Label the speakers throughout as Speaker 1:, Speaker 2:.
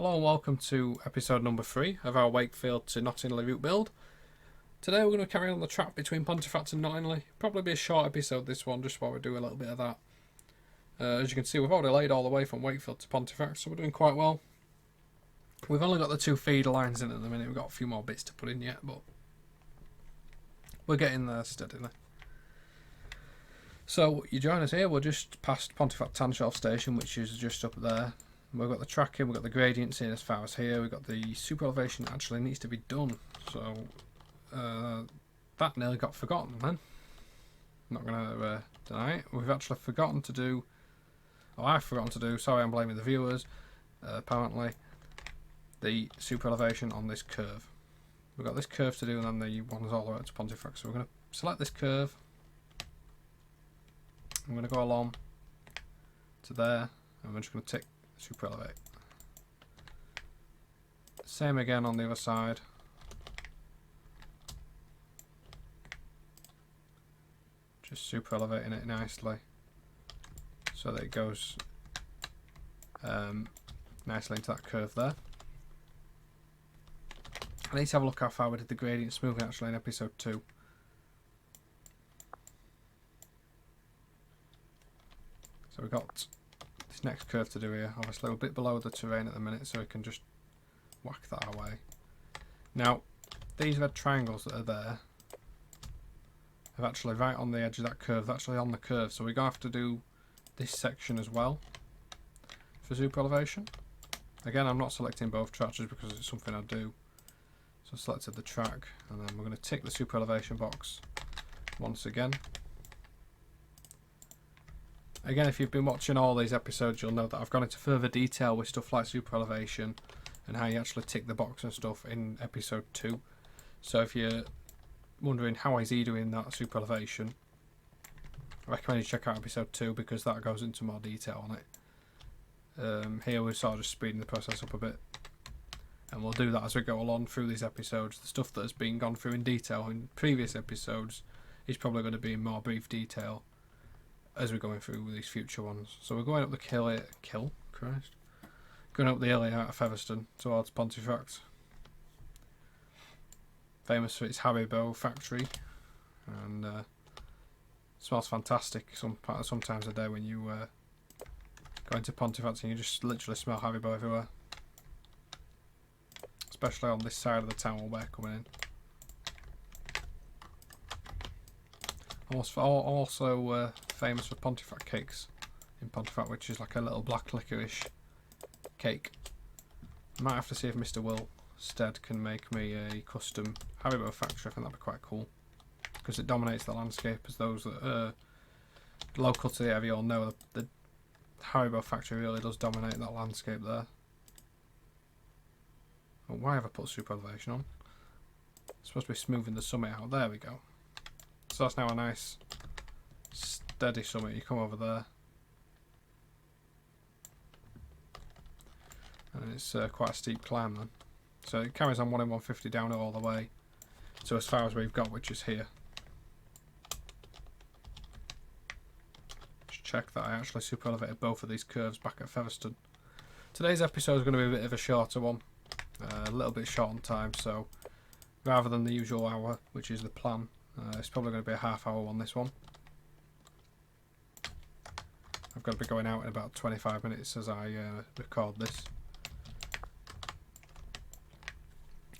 Speaker 1: Hello and welcome to episode number 3 of our Wakefield to Knottingley route build. Today we're going to carry on the track between Pontefract and Knottingley. Probably be a short episode this one, just while we do a little bit of that. As you can see, we've already laid all the way from Wakefield to Pontefract, so we're doing quite well. We've only got the 2 feeder lines in at the minute. We've got a few more bits to put in yet, but we're getting there steadily. So you join us here. We're just past Pontefract Tanshelf station, which is just up there. We've got the track in, we've got the gradients in as far as here, we've got the superelevation that actually needs to be done, so that nearly got forgotten then. Not going to deny it. We've actually forgotten to do, I've forgotten to do, sorry I'm blaming the viewers, apparently, the superelevation on this curve. We've got this curve to do and then the ones all the way up to Pontefract, so we're going to select this curve. I'm going to go along to there, and we're just going to tick super elevate. Same again on the other side. Just super elevating it nicely so that it goes nicely into that curve there. I need to have a look how far we did the gradient smoothing actually in episode 2. So we've got this next curve to do here. Obviously we're a bit below the terrain at the minute, so we can just whack that away. Now these red triangles that are there are actually right on the edge of that curve. They're actually on the curve, so we're going to have to do this section as well for super elevation. Again, I'm not selecting both tracks just because it's something I do. So I selected the track, and then we're going to tick the super elevation box once again. Again, if you've been watching all these episodes, you'll know that I've gone into further detail with stuff like super elevation and how you actually tick the box and stuff in episode 2. So if you're wondering how is he doing that super elevation, I recommend you check out episode 2 because that goes into more detail on it. Here we're sort of just speeding the process up a bit, and we'll do that as we go along through these episodes. The stuff that has been gone through in detail in previous episodes is probably going to be in more brief detail as we're going through these future ones. So we're going up the going up the hill out of Featherstone towards Pontefract. Famous for its Haribo factory, and smells fantastic sometimes a day when you go into Pontefract and you just literally smell Haribo everywhere, especially on this side of the town where we're coming in. Also famous for Pontefract cakes in Pontefract, which is like a little black licorice cake. I might have to see if Mr. Will Stead can make me a custom Haribo factory. I think that'd be quite cool because it dominates the landscape. As those that are local to the area all know, the Haribo factory really does dominate that landscape there. Oh, why have I put super elevation on? It's supposed to be smoothing the summit out. There we go. So that's now a nice steady summit. You come over there and it's quite a steep climb then. So it carries on 1 in 150 down all the way to as far as we've got, which is here. Just check that I actually super elevated both of these curves back at Featherstone. Today's episode is going to be a bit of a shorter one, a little bit short on time, so rather than the usual hour, which is the plan, it's probably going to be a half-hour one, this one. I've got to be going out in about 25 minutes as I record this.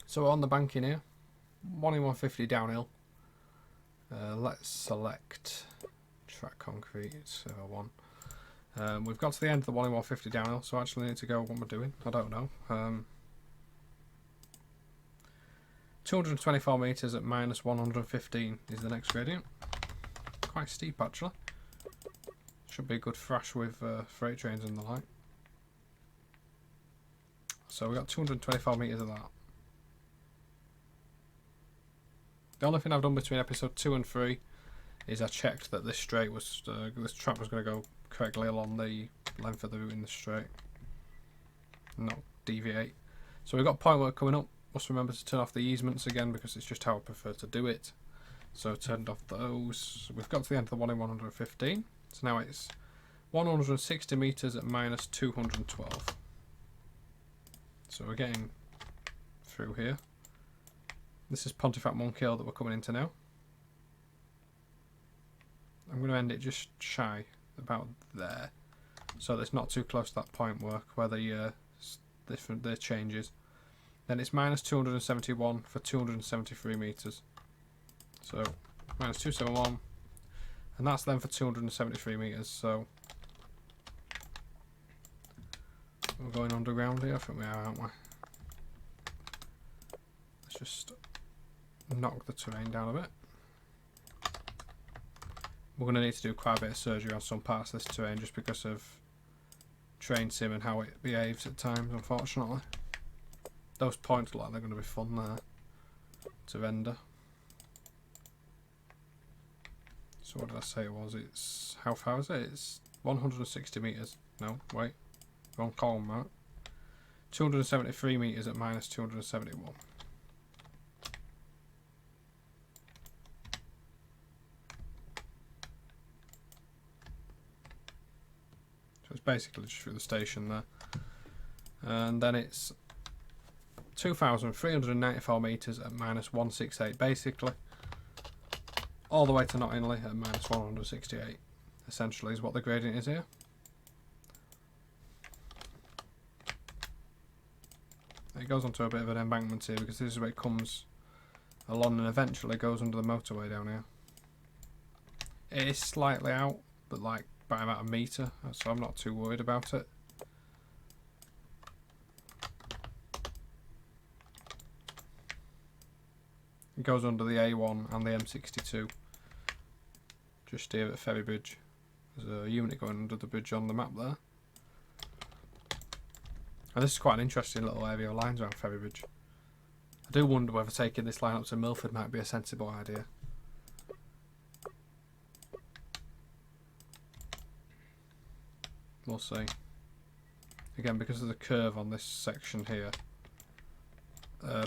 Speaker 1: So we're on the banking here, 1 in 150 downhill. Let's select track concrete, server 1. We've got to the end of the 1 in 150 downhill, so I actually need to go what we're doing. I don't know. 224 metres at minus 115 is the next gradient. Quite steep actually. Should be a good thrash with freight trains and the like. So we got 224 metres of that. The only thing I've done between episode 2 and 3 is I checked that this straight was this track was going to go correctly along the length of the route in the straight, not deviate. So we've got point work coming up. Must remember to turn off the easements again because it's just how I prefer to do it. So turned off those. We've got to the end of the 1 in 115. So now it's 160 metres at minus 212. So we're getting through here. This is Pontefract Monkhill that we're coming into now. I'm going to end it just shy, about there, so that it's not too close to that point work where the changes. Then it's minus 271 for 273 metres. So minus 271, and that's then for 273 metres. So we're going underground here. I think we are, aren't we? Let's just knock the terrain down a bit. We're going to need to do quite a bit of surgery on some parts of this terrain just because of train sim and how it behaves at times, unfortunately. Those points look like they're going to be fun there to render. So what did I say it was? It's, how far is it? It's 160 metres. No, wait. Wrong column, right? 273 metres at minus 271. It's basically just through the station there, and then it's 2,394 metres at minus 168, basically all the way to Knottingley at minus 168 essentially is what the gradient is here. It goes onto a bit of an embankment here because this is where it comes along and eventually goes under the motorway down here. It is slightly out, but like by about a metre, so I'm not too worried about it. It goes under the A1 and the M62 just here at Ferry Bridge. There's a unit going under the bridge on the map there. And this is quite an interesting little area of lines around Ferry Bridge. I do wonder whether taking this line up to Milford might be a sensible idea. We'll see. Again, because of the curve on this section here,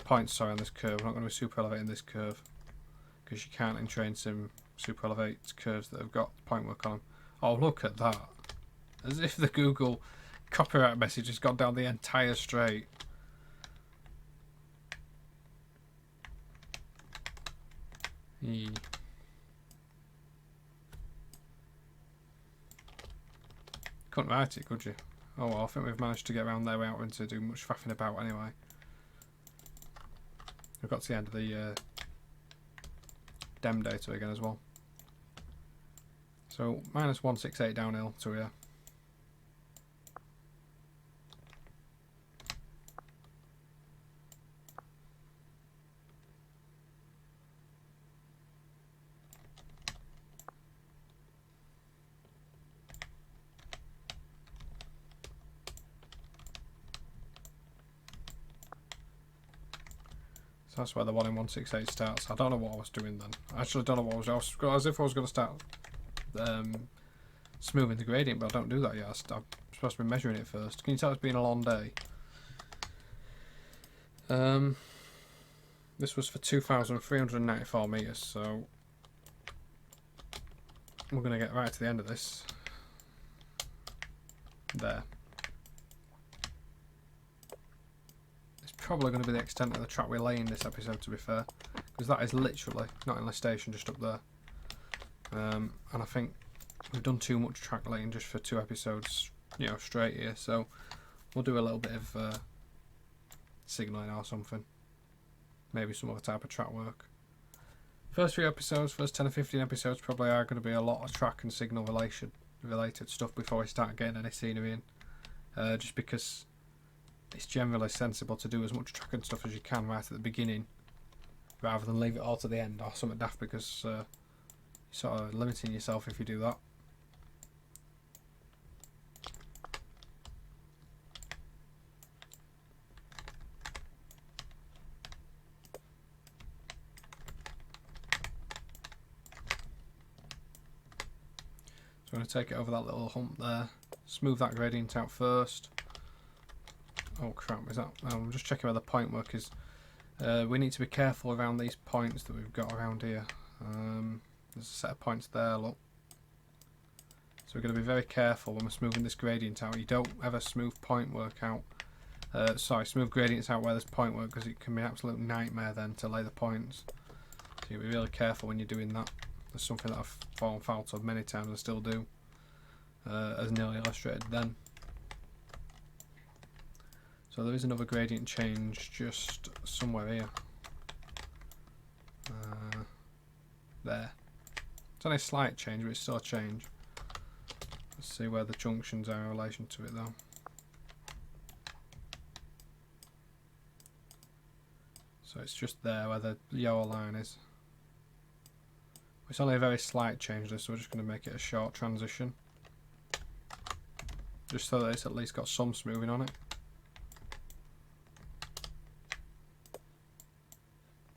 Speaker 1: points, sorry, on this curve, we're not going to be super elevating this curve because you can't in train sim super elevate curves that have got point work on them. Oh, look at that! As if the Google copyright message has gone down the entire straight. Couldn't write it, could you? Oh well, I think we've managed to get around there without having to do much faffing about anyway. We've got to the end of the dem data again as well. So minus 168 downhill to here. That's where the 1 in 168 starts. I don't know what I was doing then. I actually don't know what I was as if I was going to start smoothing the gradient, but I don't do that yet. I'm supposed to be measuring it first. Can you tell it's been a long day? This was for 2,394 metres, so we're going to get right to the end of this. There. Probably going to be the extent of the track we're laying this episode, to be fair, because that is literally Knottingley station just up there, and I think we've done too much track laying just for 2 episodes, you know, straight here. So we'll do a little bit of signalling or something, maybe some other type of track work. First 10 or 15 episodes probably are going to be a lot of track and signal related stuff before we start getting any scenery in, just because it's generally sensible to do as much track and stuff as you can right at the beginning rather than leave it all to the end or something daft, because you're sort of limiting yourself if you do that. So I'm going to take it over that little hump there, smooth that gradient out first. Oh crap, is that? I'm just checking where the point work is. We need to be careful around these points that we've got around here. There's a set of points there, look. So we're going to be very careful when we're smoothing this gradient out. You don't ever smooth point work out Sorry, smooth gradients out where there's point work, because it can be an absolute nightmare then to lay the points. So you be really careful when you're doing that. That's something that I've fallen foul of many times and still do, as nearly illustrated then. So there is another gradient change just somewhere here. There. It's only a slight change, but it's still a change. Let's see where the junctions are in relation to it though. So it's just there where the yellow line is. It's only a very slight change this, so we're just going to make it a short transition. Just so that it's at least got some smoothing on it.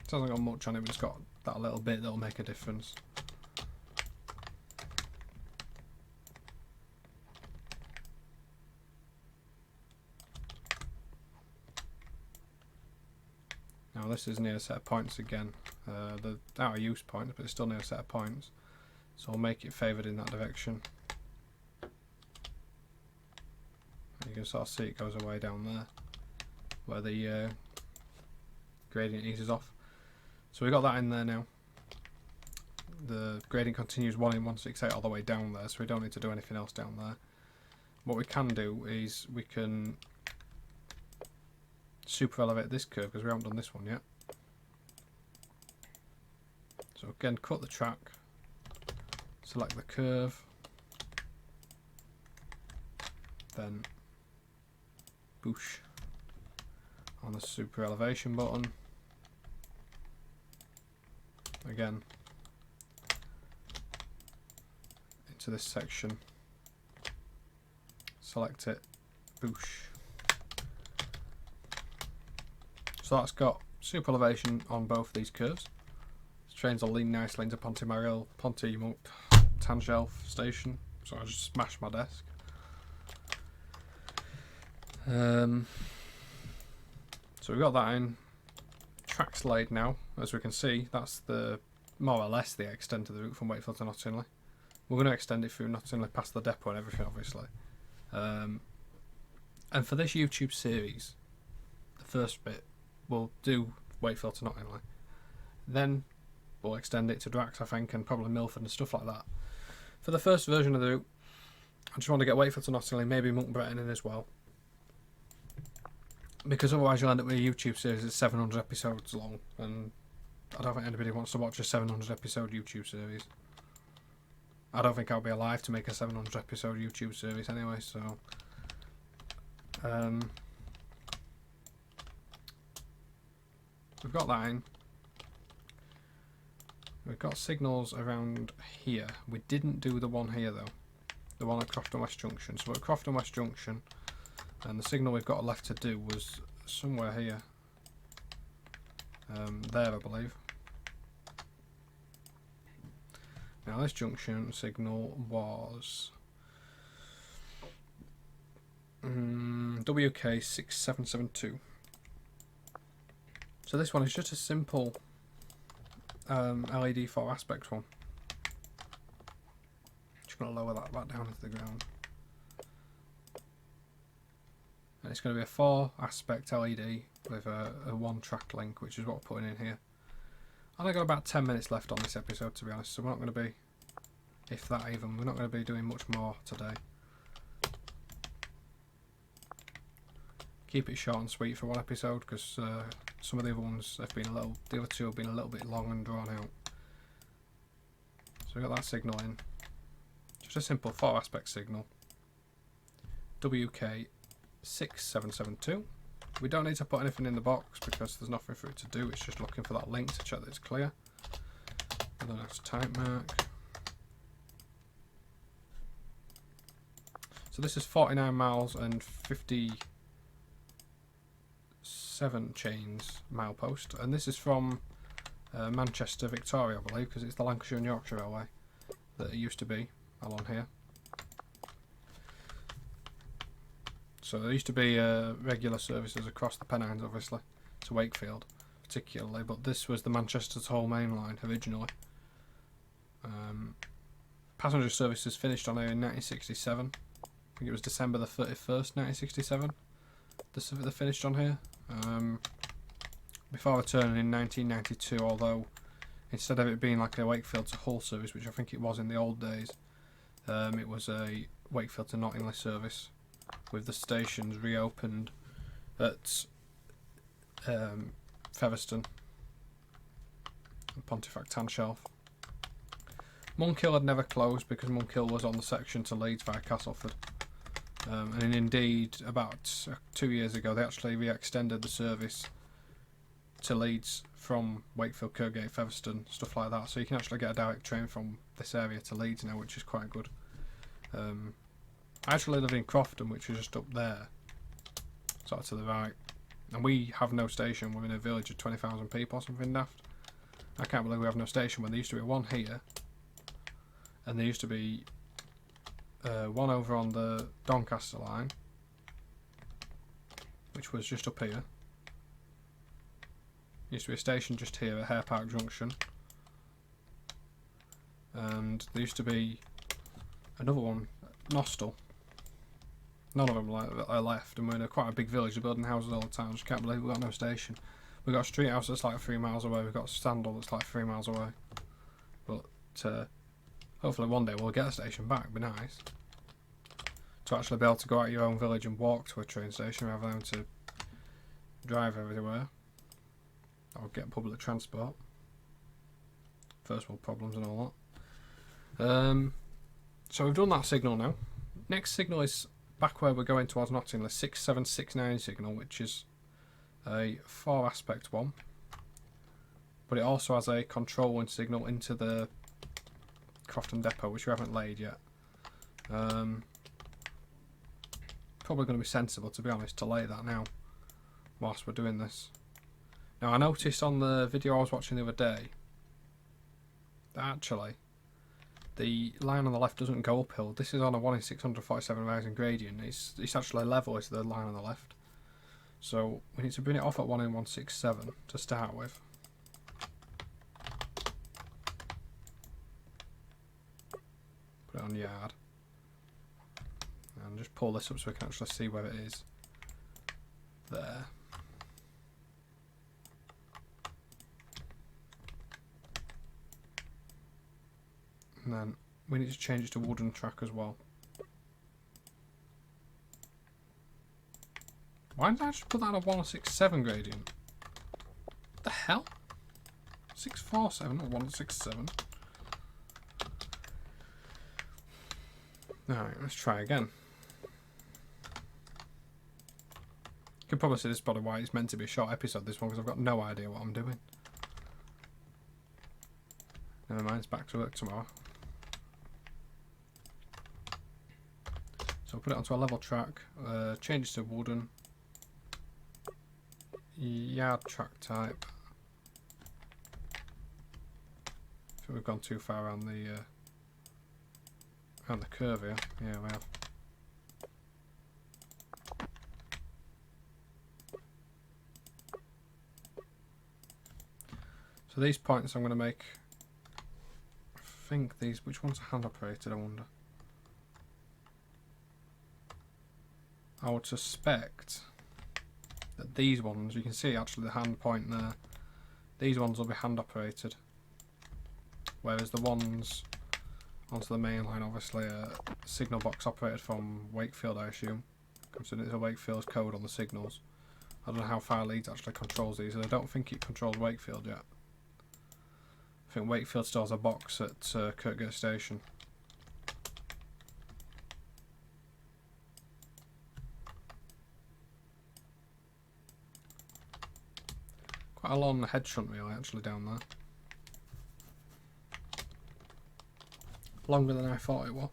Speaker 1: It hasn't got much on it, but it's got that little bit that'll make a difference. Now this is near a set of points again. The out of use points, but it's still near a set of points. So I'll make it favoured in that direction. And you can sort of see it goes away down there, where the gradient eases off. So we got that in there now. The gradient continues 1 in 168 all the way down there, so we don't need to do anything else down there. What we can do is we can super elevate this curve, because we haven't done this one yet. So again, cut the track, select the curve, then boosh on the super elevation button. Again, into this section, select it, boosh. So that's got super elevation on both of these curves. The trains will lean nicely into Pontefract station. So I just smashed my desk. So we've got that in. Tracks laid now. As we can see, that's the more or less the extent of the route from Wakefield to Knottingley. We're going to extend it through Knottingley past the depot and everything, obviously. And for this YouTube series, the first bit, we'll do Wakefield to Knottingley. Then we'll extend it to Drax, I think, and probably Milford and stuff like that. For the first version of the route, I just want to get Wakefield to Knottingley, maybe Monkbretton in as well. Because otherwise you'll end up with a YouTube series that's 700 episodes long, and I don't think anybody wants to watch a 700 episode YouTube series. I don't think I'll be alive to make a 700 episode YouTube series anyway, so we've got that in. We've got signals around here. We didn't do the one here though, the one at Crofton West Junction. So we're at Crofton West Junction, and the signal we've got left to do was somewhere here. There, I believe. Now this junction signal was WK6772. So this one is just a simple LED 4 aspect one. Just going to lower that back down into the ground. And it's going to be a 4 aspect LED with a 1 track link, which is what we're putting in here. And I've got about 10 minutes left on this episode, to be honest, so we're not going to be, if that even, we're not going to be doing much more today. Keep it short and sweet for one episode, because some of the other ones have been the other two have been a little bit long and drawn out. So we got that signal in. Just a simple 4 aspect signal. WK6772. We don't need to put anything in the box because there's nothing for it to do. It's just looking for that link to check that it's clear. And then that's type mark. So this is 49 miles and 57 chains milepost, and this is from Manchester Victoria, I believe, because it's the Lancashire and Yorkshire Railway that it used to be along here. So there used to be regular services across the Pennines, obviously, to Wakefield particularly, but this was the Manchester to Hull main line originally. Passenger services finished on here in 1967. I think it was December the 31st, 1967. the finished on here. Before returning in 1992, although instead of it being like a Wakefield to Hull service, which I think it was in the old days, it was a Wakefield to Knottingley service, with the stations reopened at Featherstone and Pontefract Tanshelf. Monkhill had never closed because Monkhill was on the section to Leeds via Castleford. And indeed, about 2 years ago, they actually re-extended the service to Leeds from Wakefield, Kirkgate, Featherstone, stuff like that. So you can actually get a direct train from this area to Leeds now, which is quite good. I actually live in Crofton, which is just up there, sort of to the right. And we have no station. We're in a village of 20,000 people or something daft. I can't believe we have no station when there used to be one here. And there used to be one over on the Doncaster line, which was just up here. Used to be a station just here at Hare Park Junction. And there used to be another one, Nostell. None of them are left, and we're in quite a big village. They're building houses all the time. I just can't believe we've got no station. We've got a street house that's like 3 miles away. We've got a Standal that's like 3 miles away. But hopefully one day we'll get a station back. It'd be nice to actually be able to go out of your own village and walk to a train station rather than to drive everywhere or get public transport. First world problems and all that. So we've done that signal now. Next signal is back where we're going towards Knottingley, 6769 signal, which is a 4-aspect one, but it also has a controlling signal into the Crofton depot, which we haven't laid yet. Probably going to be sensible, to be honest, to lay that now whilst we're doing this. Now I noticed on the video I was watching the other day that actually the line on the left doesn't go uphill. This is on a 1 in 647 rising gradient. It's actually level as the line on the left. So we need to bring it off at 1 in 167 to start with. Put it on yard. And just pull this up so we can actually see where it is. There. And then we need to change it to wooden track as well. Why did I just put that on a 167 gradient? What the hell? 647, not 167. Alright, let's try again. You can probably see this is probably why it's meant to be a short episode, this one, because I've got no idea what I'm doing. Never mind, it's back to work tomorrow. So put it onto a level track, change it to wooden, yard track type. I think we've gone too far around the curve here. Yeah, we have. So these points I'm going to make, I think these, which ones are hand operated, I wonder. I would suspect that these ones, you can see actually the hand point there, these ones will be hand operated, whereas the ones onto the main line obviously are signal box operated from Wakefield, I assume, considering it's a Wakefield code on the signals. I don't know how far Leeds actually controls these, and I don't think it controls Wakefield yet. I think Wakefield still has a box at Kirkgate Station. Quite a long head shunt relay actually down there. Longer than I thought it was.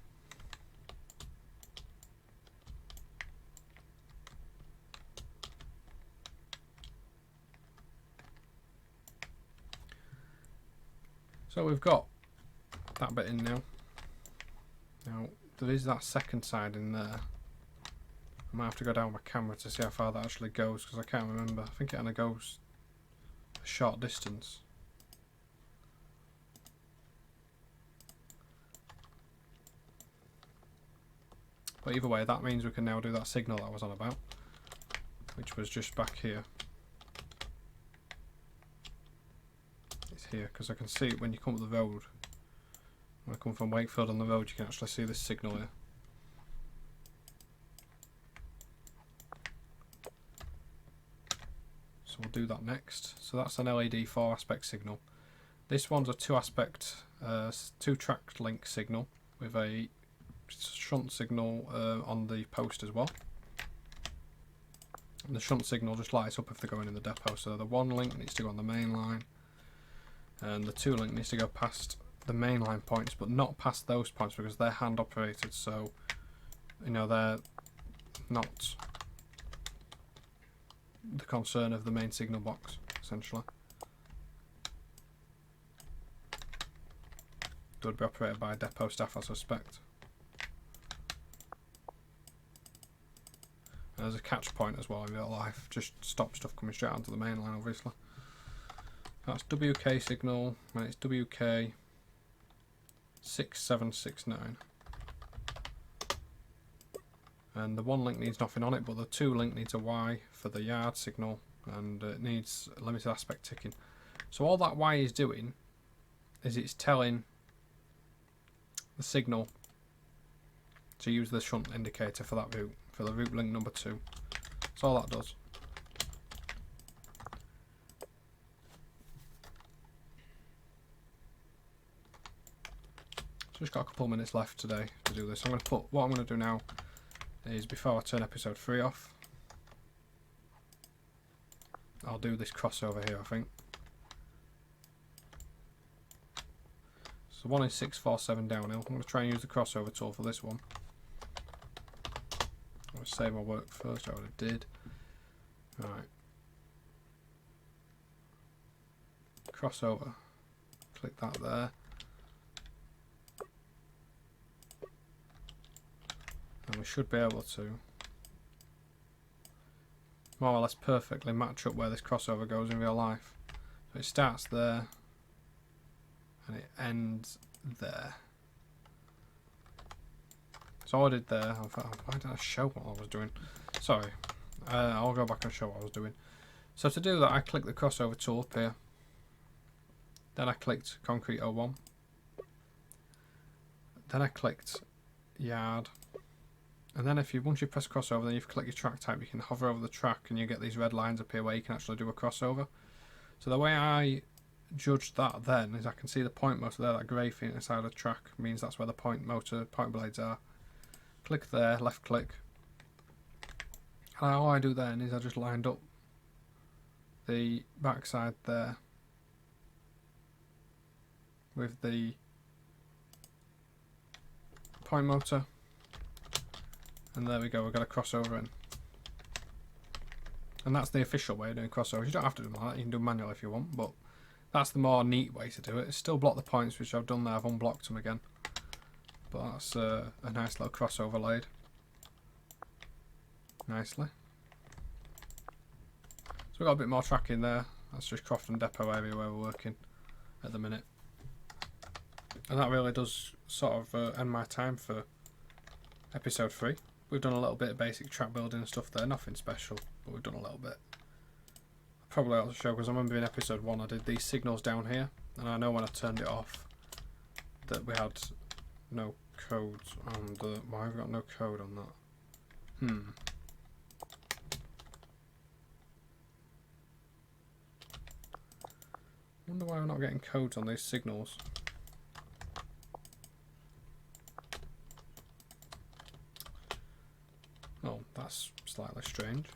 Speaker 1: So we've got that bit in now. Now there is that second side in there. I might have to go down my camera to see how far that actually goes, because I can't remember. I think it only goes a short distance. But either way, that means we can now do that signal that I was on about. which was just back here. It's here because I can see it when you come up the road. When I come from Wakefield on the road, you can actually see this signal here. So we'll do that next. So that's an LED 4-aspect signal. This one's a 2-aspect, 2-track link signal with a shunt signal on the post as well. And the shunt signal just lights up if they're going in the depot. So the 1 link needs to go on the main line, and the 2 link needs to go past the main line points, but not past those points because they're hand operated. So, you know, they're not the concern of the main signal box, essentially. It would be operated by depot staff, I suspect. And there's a catch point as well in real life, just stop stuff coming straight onto the main line, obviously. That's WK signal, and it's WK 6769. And the 1 link needs nothing on it, but the 2 link needs a Y for the yard signal, and it needs limited aspect ticking. So all that Y is doing is it's telling the signal to use the shunt indicator for that route, for the route link number 2. That's all that does. So just got a couple of minutes left today to do this. What I'm going to do now is, before I turn episode 3 off, I'll do this crossover here, I think. So 1 is 647 downhill. I'm going to try and use the crossover tool for this one. I'm going to save my work first, I already did. Right. Crossover. Click that there. And we should be able to more or less perfectly match up where this crossover goes in real life. So it starts there and it ends there. So I did there. Why did I show what I was doing? Sorry. I'll go back and show what I was doing. So to do that, I clicked the crossover tool up here. Then I clicked concrete 01. Then I clicked yard. And then once you press crossover, then you click your track type, you can hover over the track and you get these red lines up here where you can actually do a crossover. So the way I judged that then is I can see the point motor there, that grey thing inside the track means that's where the point blades are. Click there, left click. And all I do then is I just lined up the backside there with the point motor. And there we go, we've got a crossover in. And that's the official way of doing crossovers. You don't have to do them like that, you can do manual if you want, but that's the more neat way to do it. It's still block the points, which I've done there, I've unblocked them again. But that's a nice little crossover laid. Nicely. So we've got a bit more track in there. That's just Crofton Depot area where we're working at the minute. And that really does sort of end my time for episode 3. We've done a little bit of basic track building and stuff there, nothing special, but we've done a little bit. I probably ought to show, because I remember in episode 1 I did these signals down here, and I know when I turned it off that we had no codes on the... Why have we got no code on that? I wonder why we're not getting codes on these signals. Oh, that's slightly strange.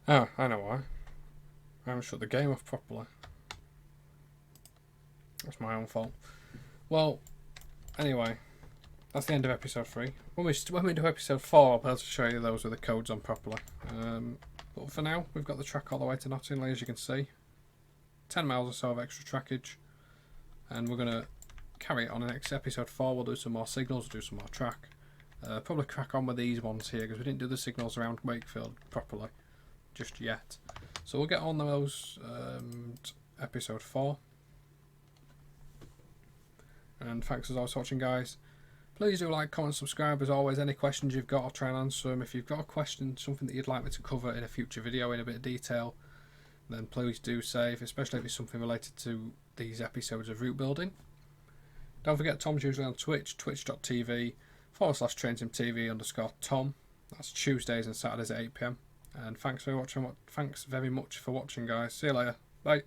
Speaker 1: Oh, I know why. I haven't shut the game off properly. That's my own fault. Well, anyway, that's the end of episode 3. When we do episode 4, I'll be able to show you those with the codes on properly. But for now, we've got the track all the way to Knottingley, as you can see. 10 miles or so of extra trackage. And we're going to carry it on the next episode 4. We'll do some more signals, do some more track. Probably crack on with these ones here because we didn't do the signals around Wakefield properly just yet. So we'll get on those episode 4. And thanks as always for watching, guys. Please do like, comment, subscribe. As always, any questions you've got, I'll try and answer them. If you've got a question, something that you'd like me to cover in a future video in a bit of detail, then please do save, especially if it's something related to these episodes of route building. Don't forget, Tom's usually on Twitch, twitch.tv/TrainsImTV_Tom. That's Tuesdays and Saturdays at 8 PM. And thanks very much for watching, guys. See you later. Bye.